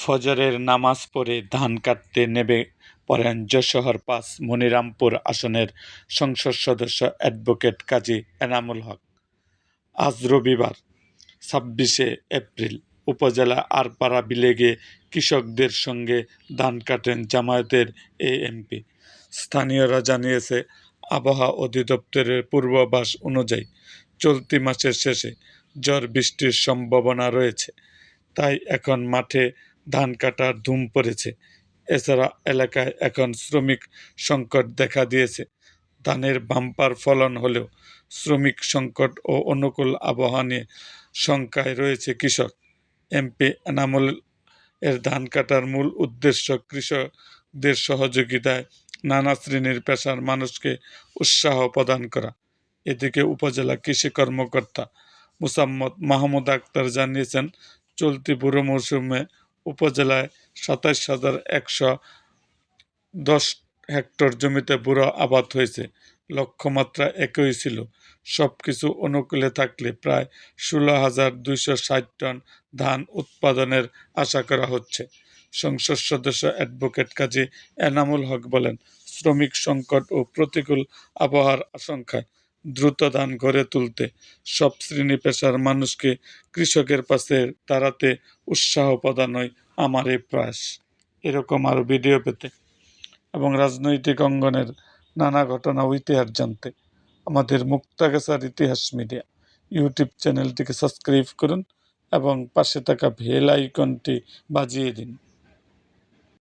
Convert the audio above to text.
ফজরের নামাজ পড়ে ধান কাটতে নেমে পড়েন যশোর-৫ মনিরামপুর আসনের সংসদ সদস্য অ্যাডভোকেট কাজী এনামুল হক। আজ রবিবার ২৬শে এপ্রিল উপজেলা আরপাড়া বিলে গিয়ে কৃষকদের সঙ্গে ধান কাটেন জামায়াতের এই এমপি। স্থানীয়রা জানিয়েছে, আবহাওয়া অধিদপ্তরের পূর্বাভাস অনুযায়ী চলতি মাসের শেষে ঝড় বৃষ্টির সম্ভাবনা রয়েছে, তাই এখন মাঠে ধান কাটার ধুম পড়েছে। এছাড়া এলাকায় এখন শ্রমিক সংকট দেখা দিয়েছে। ধানের বাম্পার ফলন হলেও শ্রমিক সংকট ও অনুকূল আবহাওয়া নিয়ে শঙ্কায় রয়েছে কৃষক। এমপি এনামুল এর ধান কাটার মূল উদ্দেশ্য কৃষকদের সহযোগিতায় নানা শ্রেণীর পেশার মানুষকে উৎসাহ প্রদান করা। এদিকে উপজেলা কৃষি কর্মকর্তা মুসাম্মদ মাহমুদ আক্তার জানিয়েছেন, চলতি বুরো মৌসুমে উপজেলায় ২৭,১১০ হেক্টর জমিতে বুরো আবাদ হয়েছে। লক্ষ্যমাত্রা একই ছিল। সবকিছু অনুকূলে থাকলে প্রায় ১৬,২৬০ টন ধান উৎপাদনের আশা করা হচ্ছে। সংসদ সদস্য অ্যাডভোকেট কাজী এনামুল হক বলেন, শ্রমিক সংকট ও প্রতিকূল আবহাওয়ার আশঙ্কায় দ্রুত ধান ঘরে তুলতে সব শ্রেণী পেশার মানুষকে কৃষকের পাশে দাঁড়াতে উৎসাহ প্রদানই আমার এই প্রয়াস। এরকম আরও ভিডিও পেতে এবং রাজনৈতিক অঙ্গনের নানা ঘটনা ও ইতিহাস জানতে আমাদের মুক্তাগাছার ইতিহাস মিডিয়া ইউটিউব চ্যানেলটিকে সাবস্ক্রাইব করুন এবং পাশে থাকা বেল আইকনটি বাজিয়ে দিন।